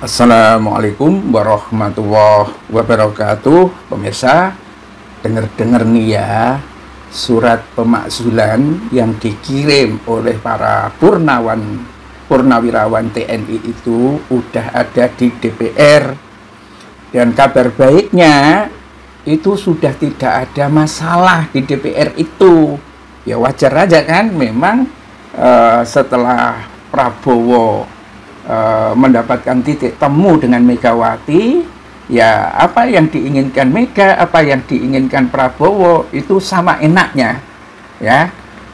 Assalamualaikum warahmatullahi wabarakatuh. Pemirsa, dengar-dengar nih ya, surat pemakzulan yang dikirim oleh para purnawirawan TNI itu udah ada di DPR. Dan kabar baiknya itu sudah tidak ada masalah di DPR itu. Ya wajar aja kan, memang setelah Prabowo mendapatkan titik temu dengan Megawati, ya apa yang diinginkan Mega, apa yang diinginkan Prabowo itu sama enaknya, ya.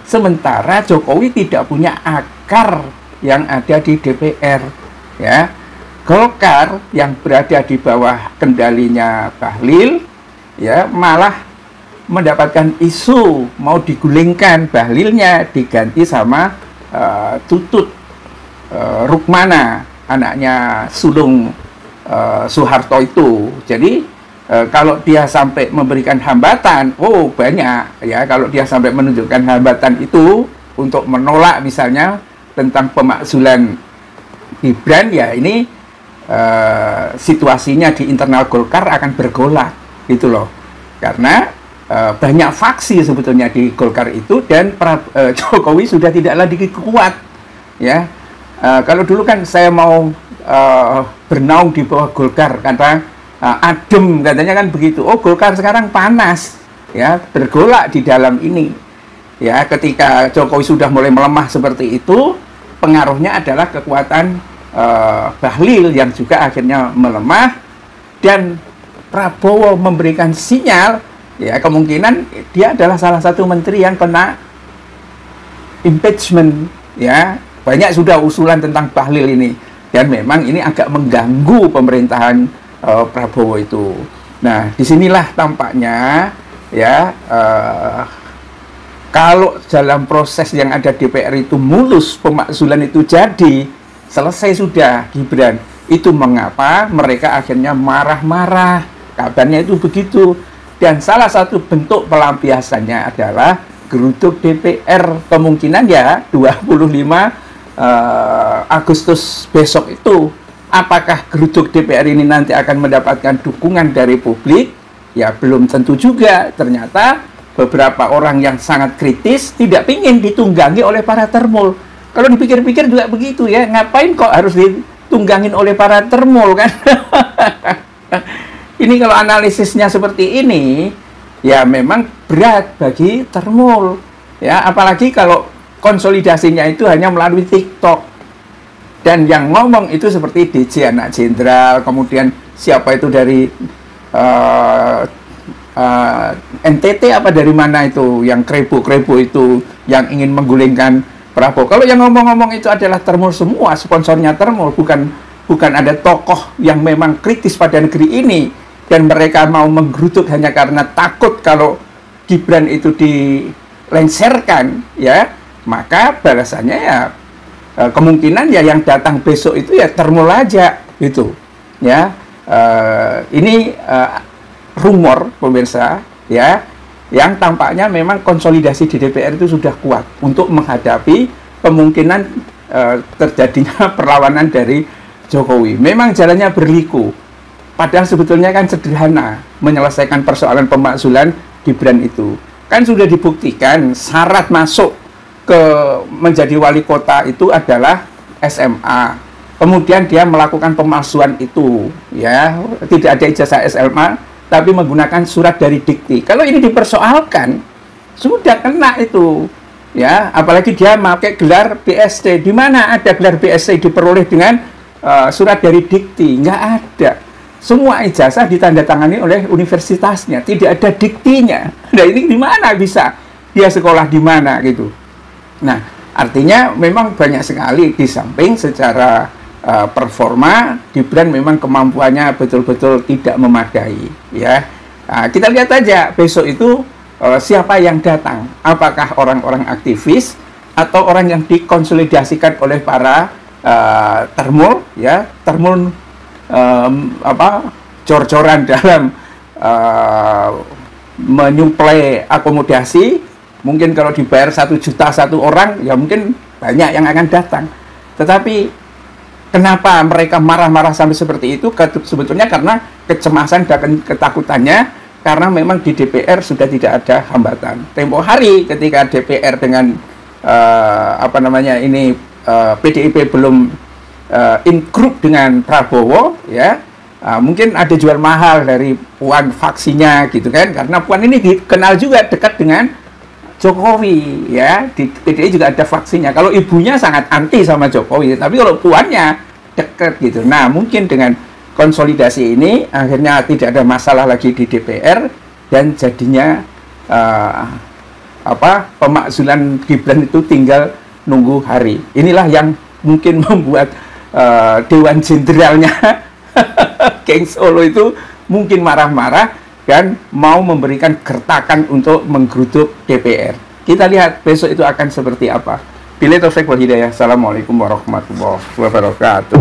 Sementara Jokowi tidak punya akar yang ada di DPR, ya. Golkar yang berada di bawah kendalinya Bahlil, ya, malah mendapatkan isu mau digulingkan Bahlilnya diganti sama Tutut Rukmana, anaknya sulung Soeharto itu. Jadi kalau dia sampai memberikan hambatan, oh banyak ya, kalau dia sampai menunjukkan hambatan itu untuk menolak misalnya tentang pemakzulan Gibran, ya ini situasinya di internal Golkar akan bergolak gitu loh. Karena banyak faksi sebetulnya di Golkar itu, dan Jokowi sudah tidak lagi kuat, ya. Kalau dulu kan saya mau bernaung di bawah Golkar, kata adem katanya kan begitu. Oh, Golkar sekarang panas, ya, bergolak di dalam ini, ya. Ketika Jokowi sudah mulai melemah seperti itu, pengaruhnya adalah kekuatan Bahlil yang juga akhirnya melemah, dan Prabowo memberikan sinyal, ya, kemungkinan dia adalah salah satu menteri yang kena impeachment, ya. Banyak sudah usulan tentang Bahlil ini, dan memang ini agak mengganggu pemerintahan Prabowo itu. Nah, disinilah tampaknya, ya, kalau dalam proses yang ada DPR itu mulus, pemakzulan itu jadi, selesai sudah Gibran, itu mengapa mereka akhirnya marah-marah, kabarnya itu begitu. Dan salah satu bentuk pelampiasannya adalah geruduk DPR, kemungkinan ya 25 Agustus besok itu. Apakah geruduk DPR ini nanti akan mendapatkan dukungan dari publik? Ya belum tentu juga. Ternyata beberapa orang yang sangat kritis tidak ingin ditunggangi oleh para termul. Kalau dipikir-pikir juga begitu ya, ngapain kok harus ditunggangin oleh para termul kan? Ini kalau analisisnya seperti ini, ya memang berat bagi termul, ya, apalagi kalau konsolidasinya itu hanya melalui TikTok, dan yang ngomong itu seperti DJ anak jenderal, kemudian siapa itu dari NTT apa dari mana itu, yang krebo-krebo itu yang ingin menggulingkan Prabowo. Kalau yang ngomong-ngomong itu adalah termul semua, sponsornya termul, bukan ada tokoh yang memang kritis pada negeri ini, dan mereka mau menggeruduk hanya karena takut kalau Gibran itu dilengsarkan, ya, maka balasannya ya kemungkinan ya yang datang besok itu ya termul aja gitu, ya. Ini rumor pemirsa, ya, yang tampaknya memang konsolidasi di DPR itu sudah kuat untuk menghadapi kemungkinan terjadinya perlawanan dari Jokowi. Memang jalannya berliku, padahal sebetulnya kan sederhana menyelesaikan persoalan pemakzulan Gibran itu. Kan sudah dibuktikan syarat masuk ke menjadi wali kota itu adalah SMA. Kemudian dia melakukan pemalsuan itu, ya, tidak ada ijazah SMA, tapi menggunakan surat dari dikti. Kalau ini dipersoalkan, sudah kena itu, ya. Apalagi dia pakai gelar BSc. Di mana ada gelar BSc diperoleh dengan surat dari dikti? Nggak ada. Semua ijazah ditandatangani oleh universitasnya, tidak ada diktinya. Nah, ini di mana bisa dia sekolah di mana gitu? Nah, artinya memang banyak sekali, di samping secara performa Gibran memang kemampuannya betul-betul tidak memadai, ya. Nah, kita lihat aja besok itu siapa yang datang, apakah orang-orang aktivis atau orang yang dikonsolidasikan oleh para termul, ya, termul cor-coran dalam menyuplai akomodasi. Mungkin kalau dibayar 1 juta satu orang, ya mungkin banyak yang akan datang. Tetapi Kenapa mereka marah-marah sampai seperti itu? Sebetulnya karena kecemasan dan ketakutannya, karena memang di DPR sudah tidak ada hambatan. Tempo hari ketika DPR dengan PDIP belum in group dengan Prabowo, ya, mungkin ada jual mahal dari Puan faksinya gitu kan, karena Puan ini dikenal juga dekat dengan Jokowi, ya, di PDI juga ada faksinya. Kalau ibunya sangat anti sama Jokowi, tapi kalau Puannya dekat gitu. Nah, mungkin dengan konsolidasi ini akhirnya tidak ada masalah lagi di DPR, dan jadinya pemakzulan Gibran itu tinggal nunggu hari. Inilah yang mungkin membuat Dewan Jenderalnya Geng Solo itu mungkin marah-marah dan mau memberikan gertakan untuk menggeruduk DPR. Kita lihat besok itu akan seperti apa. Billahi taufiq wal hidayah. Assalamualaikum warahmatullahi wabarakatuh.